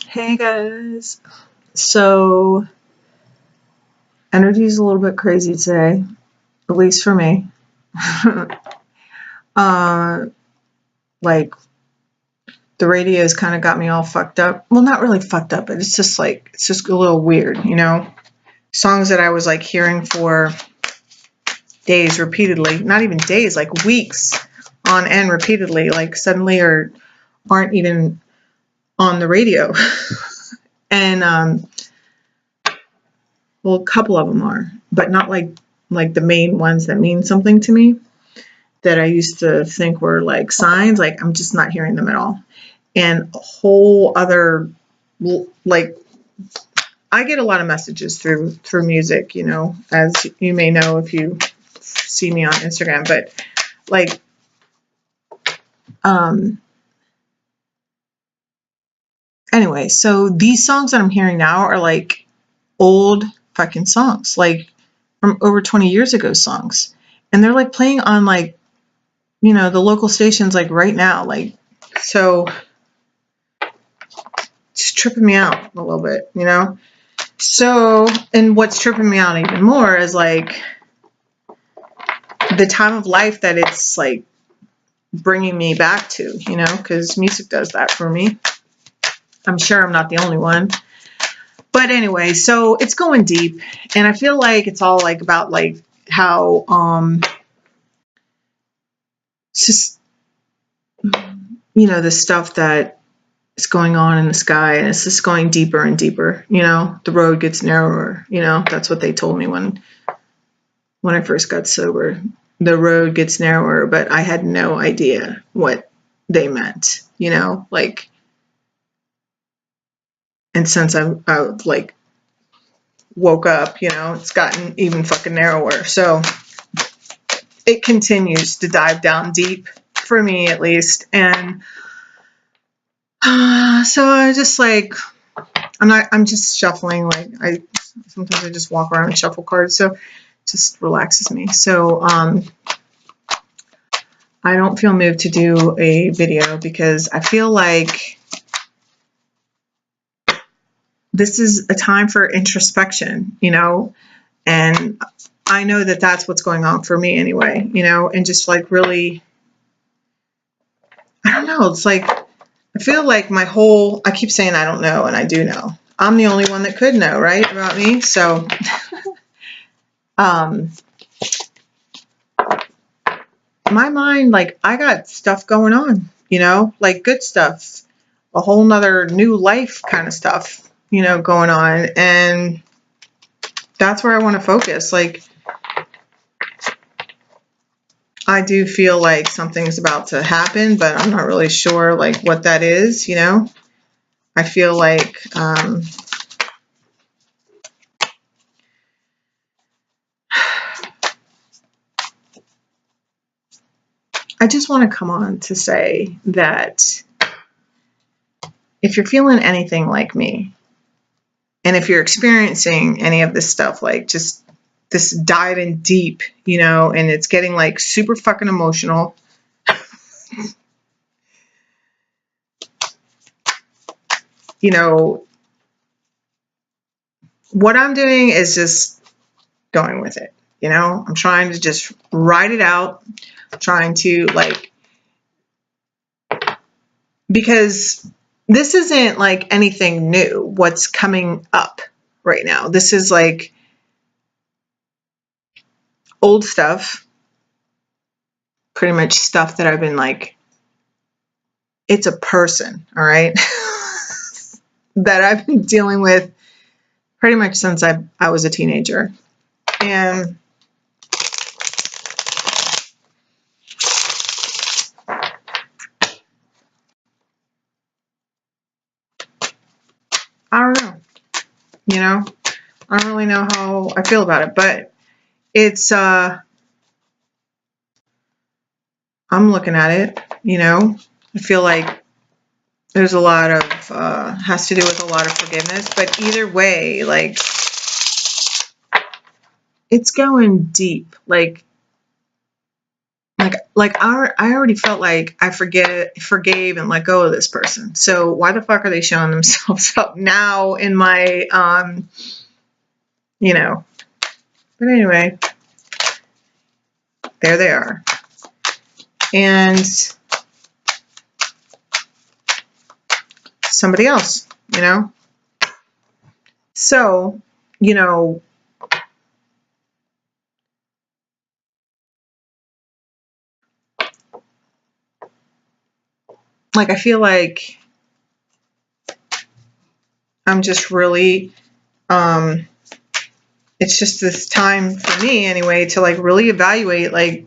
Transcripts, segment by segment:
Hey guys. So, energy is a little bit crazy today, at least for me. uh, like the radio's kind of got me all fucked up. Well, not really fucked up, but it's just a little weird, you know? Songs that I was like hearing for days repeatedly, not even days, like weeks on end repeatedly, like suddenly or aren't even on the radio. And well, a couple of them are, but not like the main ones that mean something to me that I used to think were like signs. Like I'm just not hearing them at all. And a whole other, like, I get a lot of messages through music, you know, as you may know if you see me on Instagram. But like, um, anyway, so these songs that I'm hearing now are like old fucking songs, like from over 20 years ago songs, and they're like playing on like, you know, the local stations like right now, like, so it's tripping me out a little bit, you know. So, and what's tripping me out even more is like the time of life that it's like bringing me back to, you know, because music does that for me. I'm sure I'm not the only one. But anyway, so it's going deep, and I feel like it's all like about like how it's just, you know, the stuff that is going on in the sky, and it's just going deeper and deeper, you know. The road gets narrower, you know. That's what they told me when I first got sober. The road gets narrower, but I had no idea what they meant, you know, like, and since I like woke up, you know, it's gotten even fucking narrower. So it continues to dive down deep for me at least. And so I just like, I'm just shuffling. Like sometimes I just walk around and shuffle cards. So it just relaxes me. So, I don't feel moved to do a video because I feel like this is a time for introspection, you know, and I know that that's what's going on for me anyway, you know, and just like really, I don't know, it's like, I feel like I keep saying I don't know, and I do know. I'm the only one that could know, right, about me. So, my mind, like, I got stuff going on, you know, like good stuff, a whole nother new life kind of stuff, you know, going on. And that's where I want to focus. Like, I do feel like something's about to happen, but I'm not really sure like what that is, you know. I feel like I just want to come on to say that if you're feeling anything like me, and if you're experiencing any of this stuff, like just this diving deep, you know, and it's getting like super fucking emotional, you know, what I'm doing is just going with it. You know, I'm trying to just ride it out, trying to like, because this isn't like anything new, what's coming up right now. This is like old stuff, pretty much stuff that I've been like, it's a person, all right, that I've been dealing with pretty much since I was a teenager. And I don't know, you know, I don't really know how I feel about it, but it's, I'm looking at it, you know, I feel like there's a lot of, has to do with a lot of forgiveness, but either way, like, it's going deep. Like, I already felt like I forgave and let go of this person. So why the fuck are they showing themselves up now in my, you know, but anyway, there they are. And somebody else, you know? So, you know, like I feel like I'm just really, it's just this time for me anyway to like really evaluate like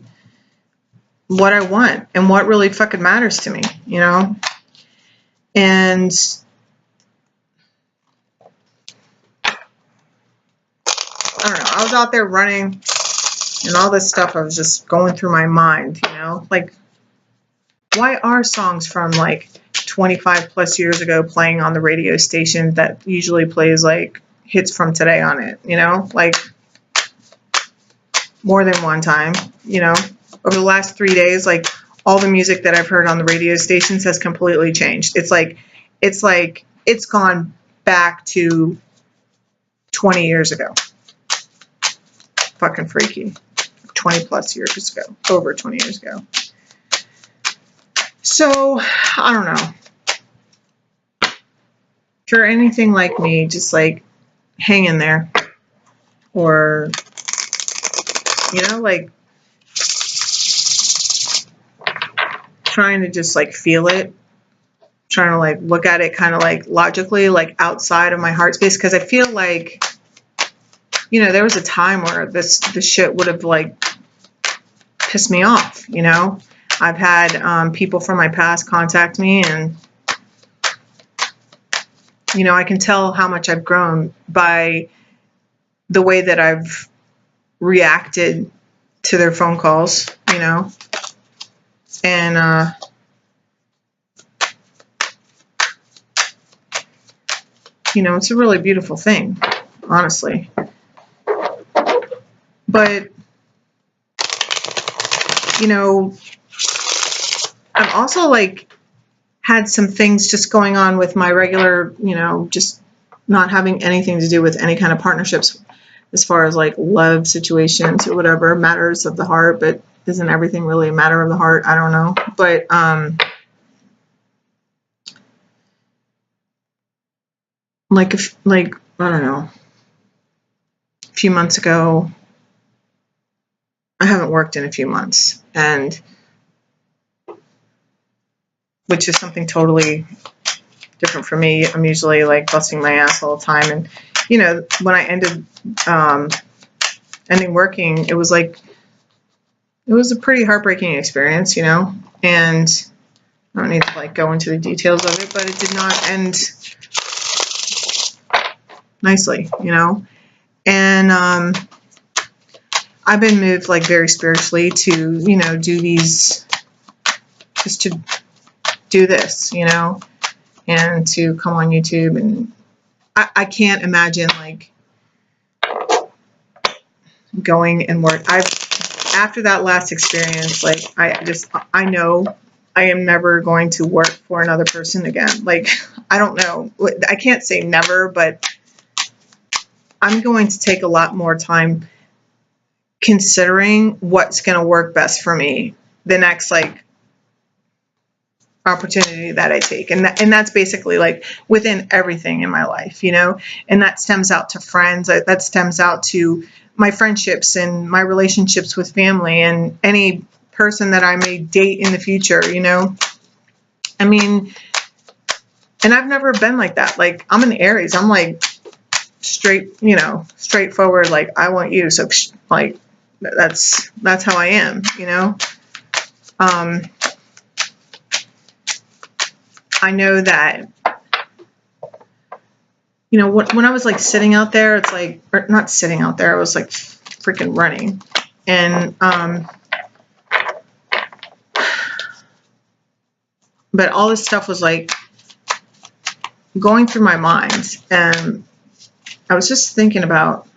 what I want and what really fucking matters to me, you know? And I don't know, I was out there running and all this stuff I was just going through my mind, you know? Like, why are songs from like 25 plus years ago playing on the radio station that usually plays like hits from today on it, you know? Like, more than one time, you know? Over the last 3 days, like, all the music that I've heard on the radio stations has completely changed. It's like it's gone back to 20 years ago. Fucking freaky. 20 plus years ago. Over 20 years ago. So, I don't know. If you're anything like me, just like hang in there. Or, you know, like trying to just like feel it. Trying to like look at it kind of like logically, like outside of my heart space. Because I feel like, you know, there was a time where this shit would have like pissed me off, you know. I've had people from my past contact me, and you know, I can tell how much I've grown by the way that I've reacted to their phone calls, you know. And you know, it's a really beautiful thing, honestly. But you know, I've also like had some things just going on with my regular, you know, just not having anything to do with any kind of partnerships as far as like love situations or whatever, matters of the heart, but isn't everything really a matter of the heart? I don't know. But like I don't know, a few months ago, I haven't worked in a few months, and which is something totally different for me. I'm usually like busting my ass all the time, and you know, when I ended ending working, it was a pretty heartbreaking experience, you know, and I don't need to like go into the details of it, but it did not end nicely, you know. And I've been moved like very spiritually to, you know, do these, just to do this, you know, and to come on YouTube. And I can't imagine like going and work. After that last experience, like I know I am never going to work for another person again. Like, I don't know. I can't say never, but I'm going to take a lot more time considering what's going to work best for me the next like opportunity that I take. And that's basically like within everything in my life, you know, and that stems out to friends. That stems out to my friendships and my relationships with family and any person that I may date in the future, you know. I mean, and I've never been like that. Like, I'm an Aries. I'm like straight, you know, straightforward. Like, I want you. So like, that's how I am, you know. I know that, you know, when I was like sitting out there, it's like, or not sitting out there, I was like freaking running. And, but all this stuff was like going through my mind. And I was just thinking about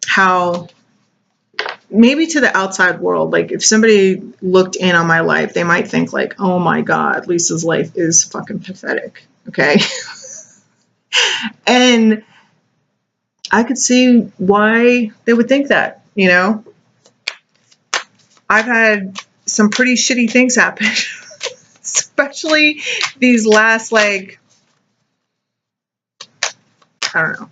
how maybe to the outside world, like if somebody looked in on my life, they might think like, oh my God, Lisa's life is fucking pathetic. Okay. And I could see why they would think that, you know. I've had some pretty shitty things happen, especially these last, like, I don't know.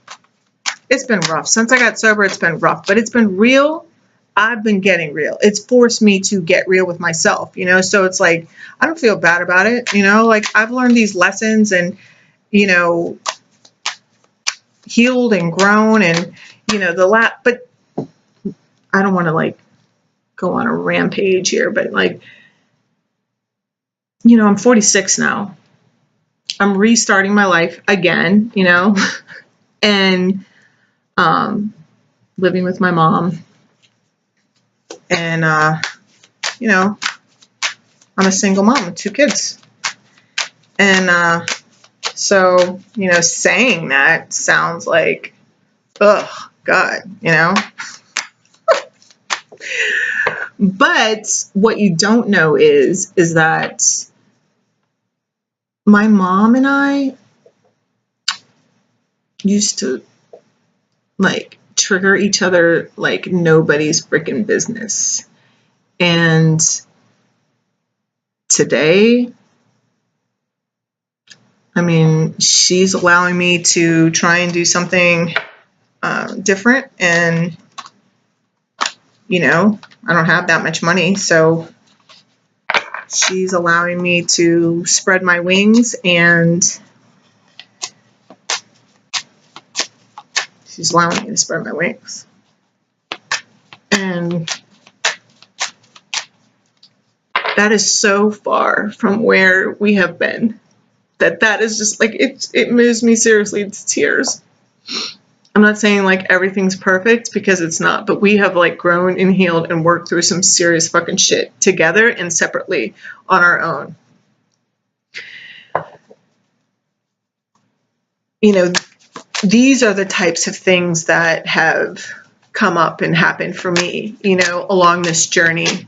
It's been rough. Since I got sober, it's been rough, but it's been real. I've been getting real. It's forced me to get real with myself, you know? So it's like, I don't feel bad about it, you know? Like, I've learned these lessons and, you know, healed and grown and, you know, but I don't want to, like, go on a rampage here, but, like, you know, I'm 46 now. I'm restarting my life again, you know, and living with my mom. And, you know, I'm a single mom with 2 kids. And so, you know, saying that sounds like, ugh, God, you know. But what you don't know is that my mom and I used to, like, trigger each other like nobody's freaking business. And today, I mean, she's allowing me to try and do something different. And, you know, I don't have that much money. So she's allowing me to spread my wings, and she's allowing me to spread my wings. And that is so far from where we have been that is just like, it moves me seriously to tears. I'm not saying like everything's perfect, because it's not, but we have like grown and healed and worked through some serious fucking shit together and separately on our own. You know, these are the types of things that have come up and happened for me, you know, along this journey,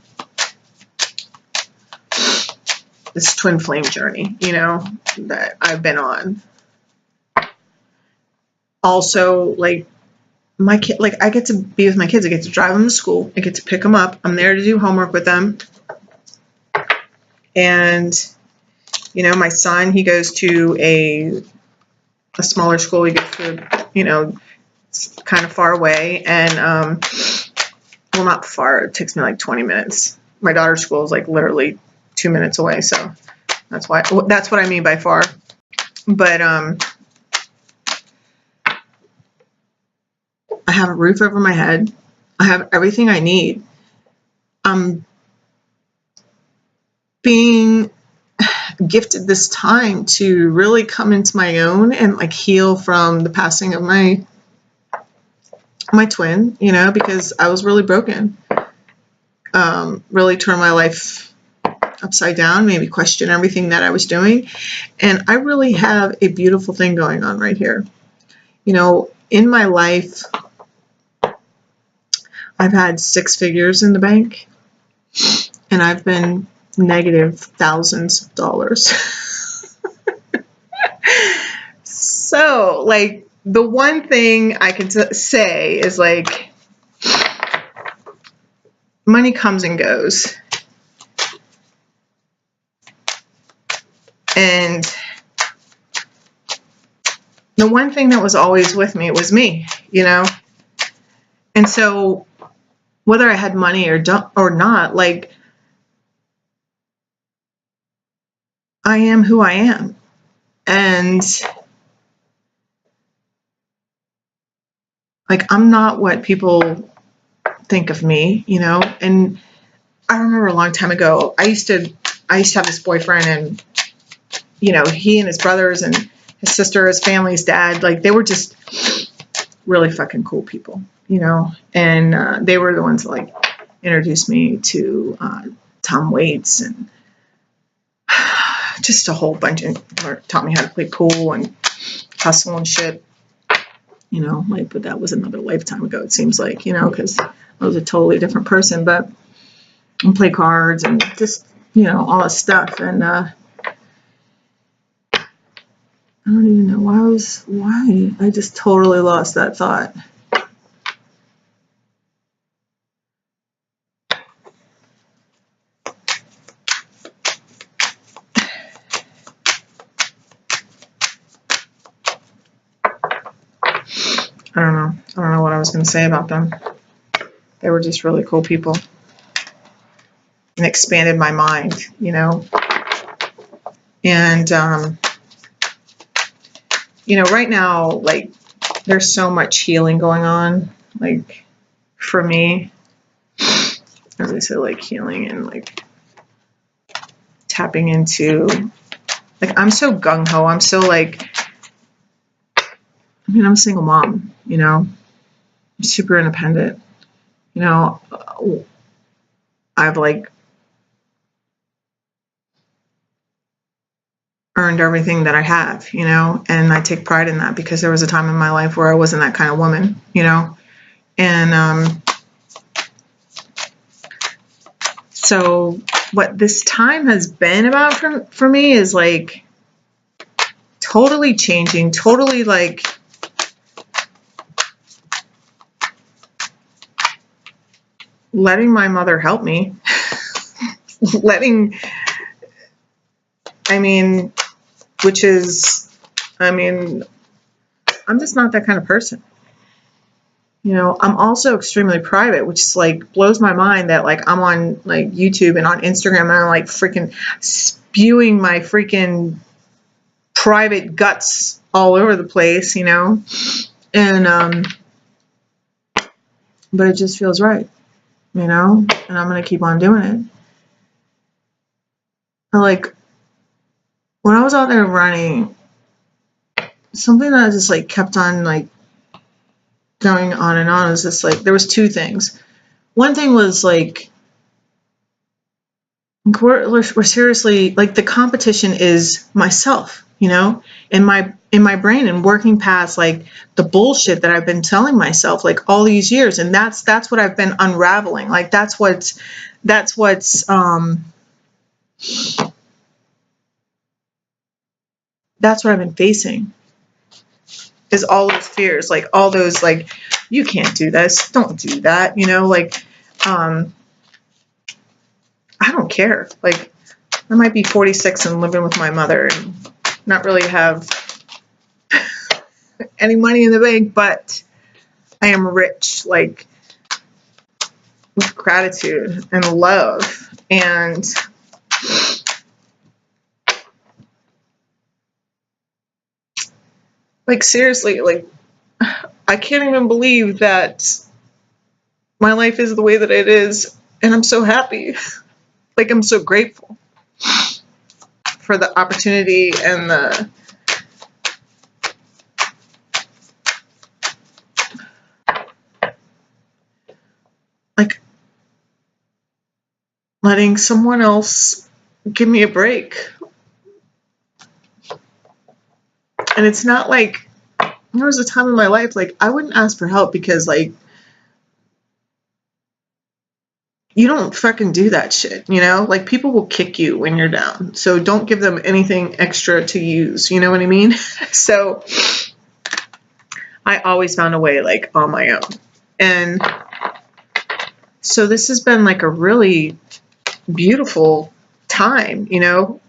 this twin flame journey, you know, that I've been on. Also, like, my kid, like, I get to be with my kids. I get to drive them to school. I get to pick them up. I'm there to do homework with them. And, you know, my son, he goes to a smaller school. He goes to, you know, it's kind of far away. And, well, not far. It takes me like 20 minutes. My daughter's school is like literally 2 minutes away. So that's what I mean by far. But, I have a roof over my head. I have everything I need. I'm being gifted this time to really come into my own and like heal from the passing of my twin, you know, because I was really broken. Really turned my life upside down, maybe question everything that I was doing. And I really have a beautiful thing going on right here. You know, in my life, I've had 6 figures in the bank, and I've been negative thousands of dollars. So, like, the one thing I can say is, like, money comes and goes. And the one thing that was always with me was me, you know? And so, whether I had money or not, like, I am who I am. And, like, I'm not what people think of me, you know? And I remember a long time ago, I used to have this boyfriend, and, you know, he and his brothers and his sister, his family, his dad, like, they were just really fucking cool people, you know? And they were the ones that, like, introduced me to Tom Waits and just a whole bunch, and taught me how to play pool and hustle and shit, you know, like, but that was another lifetime ago, it seems like, you know, because I was a totally different person, but and play cards and just, you know, all this stuff. And I don't even know why I just totally lost that thought. I don't know. I don't know what I was going to say about them. They were just really cool people and expanded my mind, you know. And, you know, right now, like, there's so much healing going on, like, for me, as I said, like, healing and, like, tapping into, like, I'm so gung-ho. I'm so, like, I mean, I'm a single mom, you know. I'm super independent. You know, I've, like, earned everything that I have, you know, and I take pride in that because there was a time in my life where I wasn't that kind of woman, you know. And so what this time has been about for me is, like, totally changing, totally, like, letting my mother help me. I mean, which is, I mean, I'm just not that kind of person. You know, I'm also extremely private, which is, like, blows my mind that, like, I'm on, like, YouTube and on Instagram and I'm, like, freaking spewing my freaking private guts all over the place, you know. And but it just feels right, you know, and I'm gonna keep on doing it. And, like, when I was out there running, something that just, like, kept on, like, going on and on is just, like, there was two things. One thing was, like, we're seriously, like, the competition is myself, you know, in my brain, and working past, like, the bullshit that I've been telling myself, like, all these years. And that's what I've been unraveling. Like, that's what's that's what I've been facing, is all those fears, like, all those, like, you can't do this, don't do that, you know, like, I don't care. Like, I might be 46 and living with my mother and not really have any money in the bank, but I am rich, like, with gratitude and love. And like, seriously, like, I can't even believe that my life is the way that it is, and I'm so happy. Like, I'm so grateful for the opportunity and the like, letting someone else give me a break. And it's not like, there was a time in my life, like, I wouldn't ask for help because, like, you don't fucking do that shit, you know? Like, people will kick you when you're down. So don't give them anything extra to use, you know what I mean? So I always found a way, like, on my own. And so this has been, like, a really beautiful time, you know?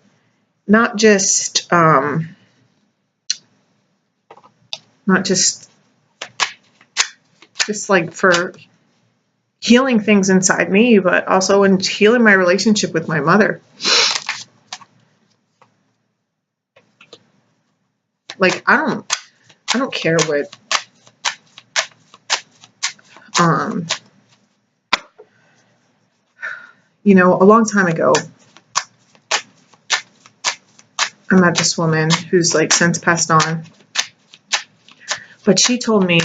Not just like, for healing things inside me, but also in healing my relationship with my mother. Like, I don't care what you know, a long time ago, I met this woman who's, like, since passed on, but she told me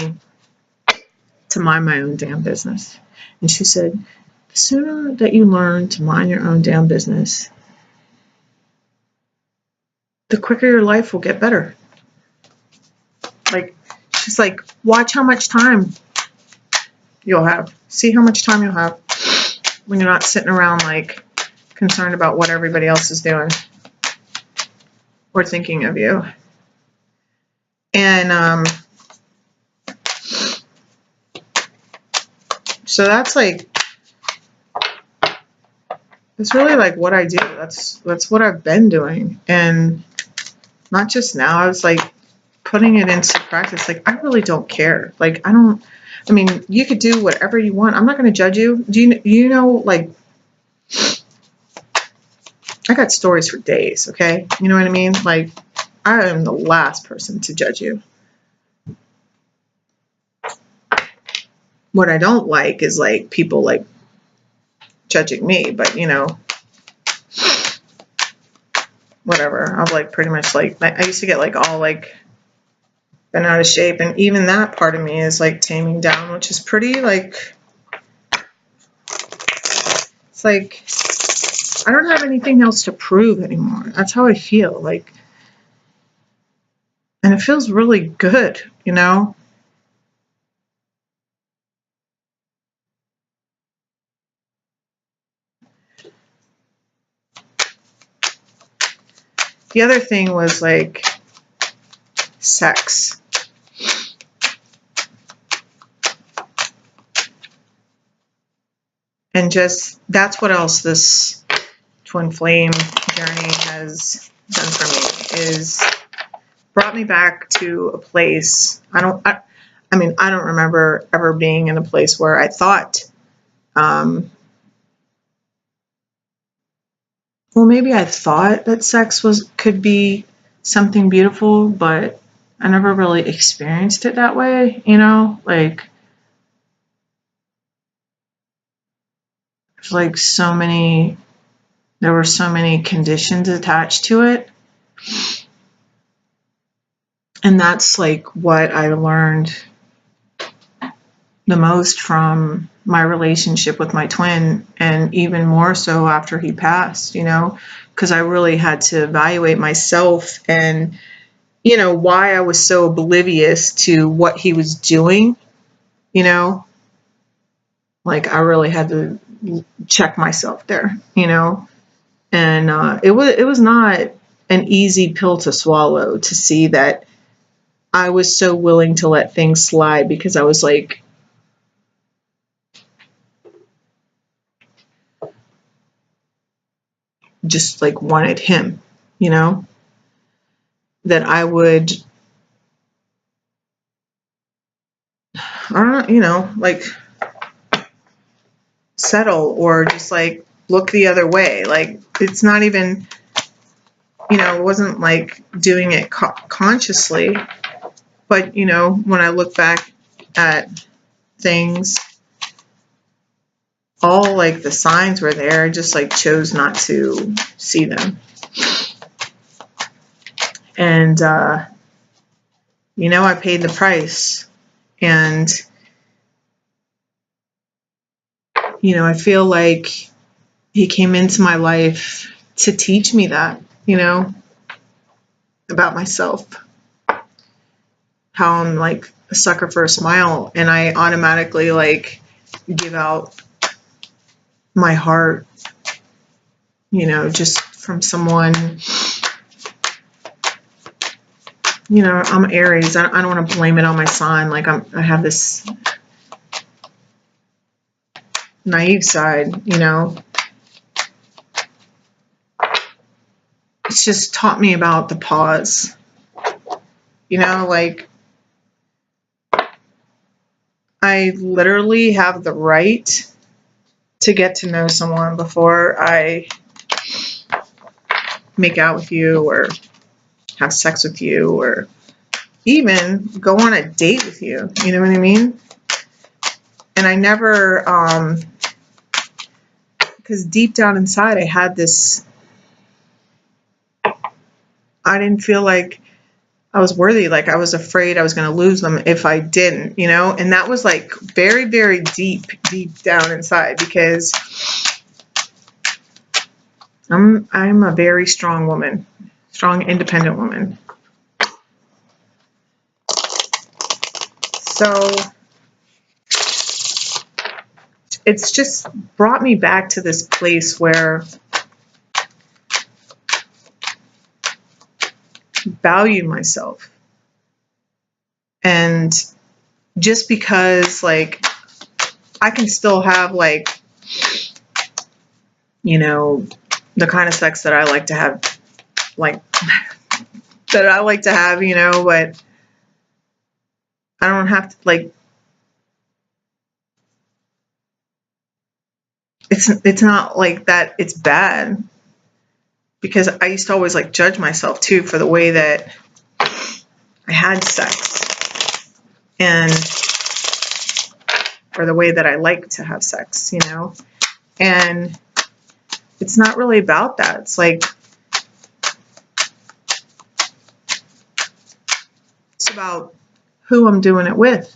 to mind my own damn business. And she said, the sooner that you learn to mind your own damn business, the quicker your life will get better. Like, She's like, watch how much time you'll have. See how much time you'll have when you're not sitting around like concerned about what everybody else is doing or thinking of you. And so that's like, it's really like what I do. That's what I've been doing. And not just now, I was like putting it into practice. Like, I really don't care. Like, I mean, you could do whatever you want. I'm not going to judge you. You know, like, I got stories for days, okay? You know what I mean? Like, I am the last person to judge you. What I don't like is like people like judging me, but you know, whatever. I'm like pretty much like, I used to get like all like been out of shape, and even that part of me is like taming down, which is pretty like, it's like I don't have anything else to prove anymore. That's how I feel. Like, and it feels really good, you know? The other thing was like sex. And just, that's what else this twin flame journey has done for me, is brought me back to a place. I mean, I don't remember ever being in a place where I thought, well, maybe I thought that sex could be something beautiful, but I never really experienced it that way, you know? Like, there's like there were so many conditions attached to it. And that's like what I learned the most from my relationship with my twin, and even more so after he passed, you know, because I really had to evaluate myself and, you know, why I was so oblivious to what he was doing, you know, like I really had to check myself there, you know, and it was not an easy pill to swallow, to see that I was so willing to let things slide because I was like, just like wanted him, you know, that I would, I don't know, you know, like settle or just like look the other way. Like, it's not even, you know, it wasn't like doing it consciously, but you know, when I look back at things, all like the signs were there. I just like chose not to see them. And, you know, I paid the price. And, you know, I feel like he came into my life to teach me that, you know, about myself. How I'm like a sucker for a smile, and I automatically like give out my heart, you know, just from someone. You know, I'm Aries. I don't want to blame it on my sign. Like, I have this naive side, you know. It's just taught me about the pause. You know, like, I literally have the right to get to know someone before I make out with you or have sex with you or even go on a date with you. You know what I mean? And I never, because deep down inside I had this, I didn't feel like I was worthy. Like, I was afraid I was going to lose them if I didn't, you know? And that was like very, very deep down inside, because I'm a very strong woman, strong, independent woman. So it's just brought me back to this place where I value myself. And just because, like, I can still have, like, you know, the kind of sex that I like to have, like, that I like to have, you know, but I don't have to, like, it's not like that it's bad, because I used to always, like, judge myself too for the way that I had sex, and or the way that I like to have sex, you know. And it's not really about that. It's like, it's about who I'm doing it with,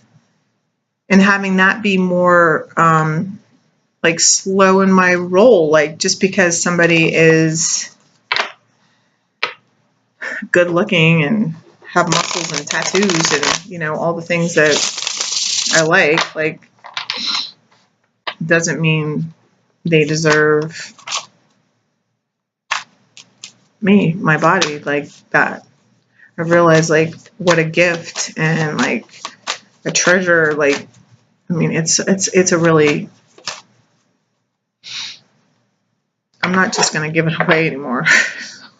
and having that be more like slow in my roll. Like, just because somebody is good looking and have muscles and tattoos and, you know, all the things that I like doesn't mean they deserve me, my body, like that. I realized, like, what a gift and, like, a treasure. Like, I mean, it's a really, I'm not just gonna give it away anymore.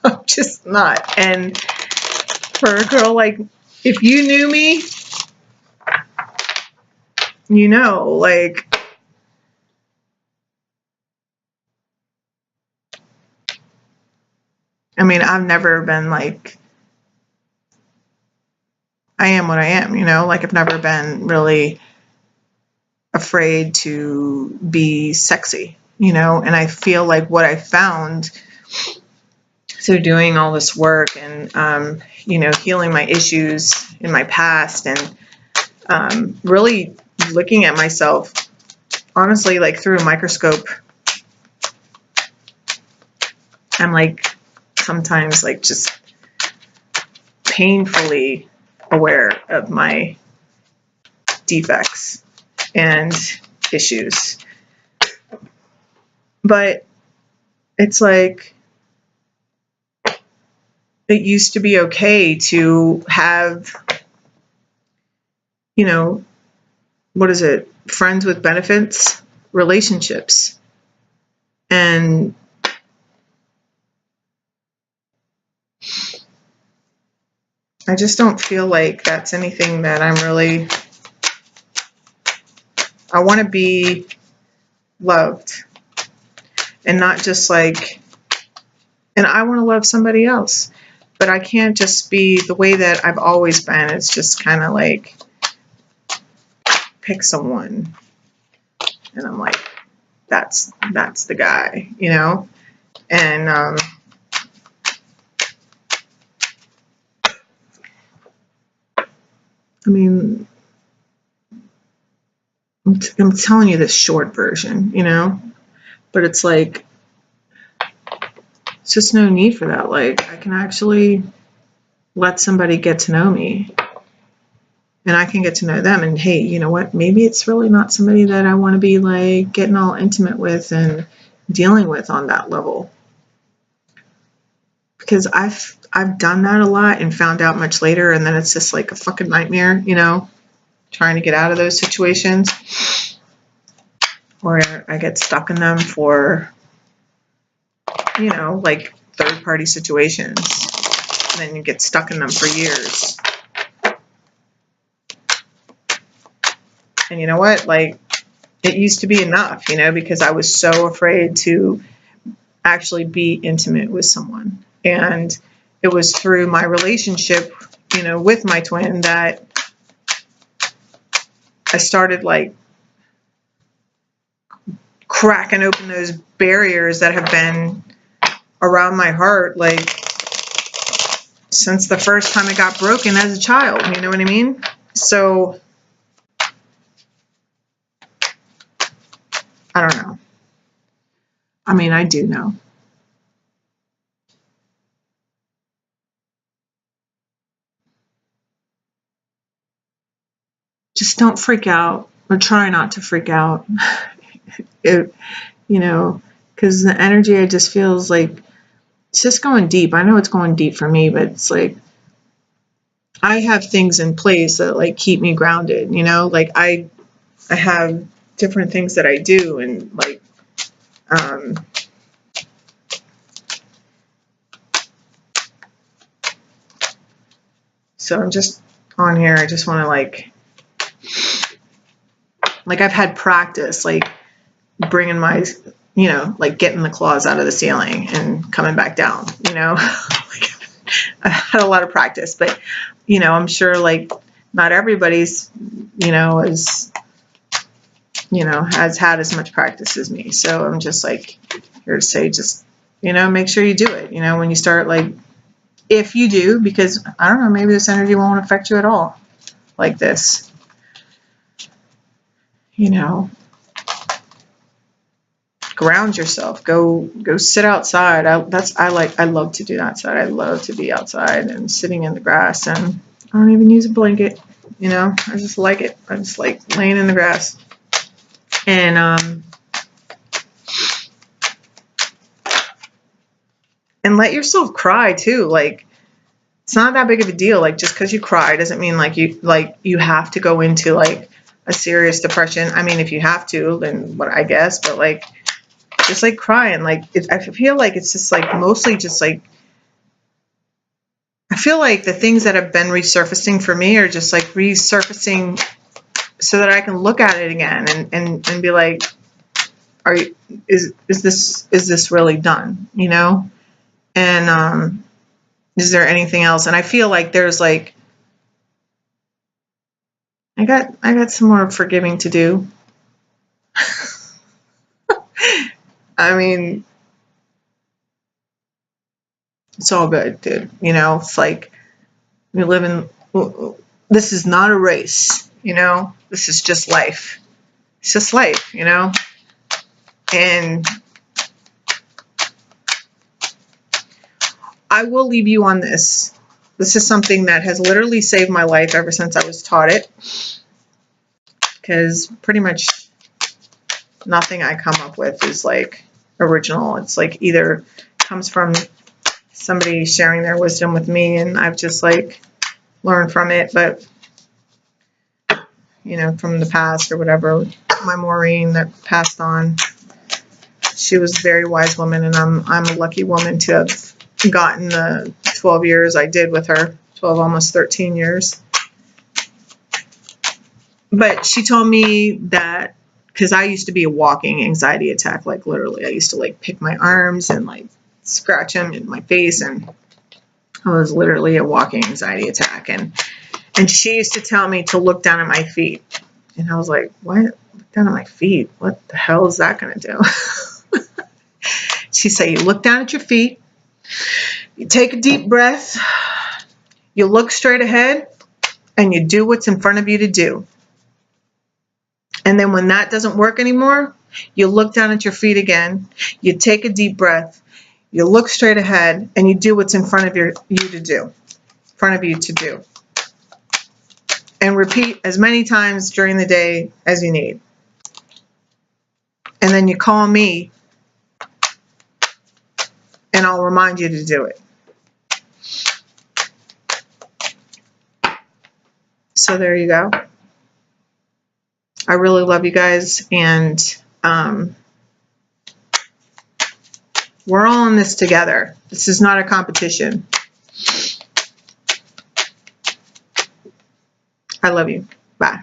I'm just not. And for a girl, like, if you knew me, you know, like, I mean, I've never been like, I am what I am, you know, like, I've never been really afraid to be sexy, you know. And I feel like what I found through doing all this work and, you know, healing my issues in my past, and really looking at myself, honestly, like, through a microscope. I'm, like, sometimes, like, just painfully aware of my defects and issues. But it's like, it used to be okay to have, you know, what is it? Friends with benefits, relationships. And I just don't feel like that's anything that I'm really, I want to be loved, and not just like, and I want to love somebody else, but I can't just be the way that I've always been. It's just kind of like, pick someone and I'm like, that's the guy, you know. And I mean, I'm telling you this short version, you know, but it's like, it's just no need for that. Like, I can actually let somebody get to know me, and I can get to know them. And hey, you know what? Maybe it's really not somebody that I want to be, like, getting all intimate with and dealing with on that level. Because I've done that a lot and found out much later, and then it's just like a fucking nightmare, you know, trying to get out of those situations, or I get stuck in them for, you know, like, third party situations, and then you get stuck in them for years. And you know what? Like, it used to be enough, you know, because I was so afraid to actually be intimate with someone. And it was through my relationship, you know, with my twin that I started, like, cracking open those barriers that have been around my heart, like, since the first time it got broken as a child, you know what I mean? So I don't know. I mean, I do know. just don't freak out, or try not to freak out. It, you know, because the energy, I just feels like it's just going deep. I know it's going deep for me, but it's like I have things in place that like keep me grounded, you know, like I have different things that I do, and like so I'm just on here. I just want to like I've had practice, like bringing my, you know, like getting the claws out of the ceiling and coming back down, you know. Like, I had a lot of practice, but you know, I'm sure like not everybody's, you know, is, you know, has had as much practice as me. So I'm just like here to say, just, you know, make sure you do it, you know, when you start, like, if you do, because I don't know, maybe this energy won't affect you at all like this, you know. Ground yourself. Go sit outside. I love to do outside. I love to be outside and sitting in the grass, and I don't even use a blanket, you know. I just like it. I just like laying in the grass. And let yourself cry too. Like, it's not that big of a deal. Like, just because you cry doesn't mean like you have to go into like a serious depression. I mean, if you have to, then what, I guess, but like, just like crying, like I feel like it's just like mostly just like, I feel like the things that have been resurfacing for me are just like resurfacing so that I can look at it again and be like, is this really done, you know? And is there anything else? And I feel like there's like, I got some more forgiving to do. I mean, it's all good, dude. You know, it's like we live in, this is not a race, you know? This is just life. It's just life, you know? And I will leave you on this. This is something that has literally saved my life ever since I was taught it. Because pretty much nothing I come up with is like original. It's like either comes from somebody sharing their wisdom with me and I've just like learned from it, but you know, from the past or whatever. My Maureen that passed on, she was a very wise woman, and I'm a lucky woman to have gotten the 12 years I did with her, 12, almost 13 years. But she told me that, because I used to be a walking anxiety attack, like literally, I used to like pick my arms and like scratch them in my face, and I was literally a walking anxiety attack. And she used to tell me to look down at my feet, and I was like, what? Look down at my feet? What the hell is that going to do? She said, you look down at your feet, you take a deep breath, you look straight ahead, and you do what's in front of you to do. And then when that doesn't work anymore, you look down at your feet again, you take a deep breath, you look straight ahead, and you do what's in front of you to do. And repeat as many times during the day as you need. And then you call me, and I'll remind you to do it. So there you go. I really love you guys, and we're all in this together. This is not a competition. I love you. Bye.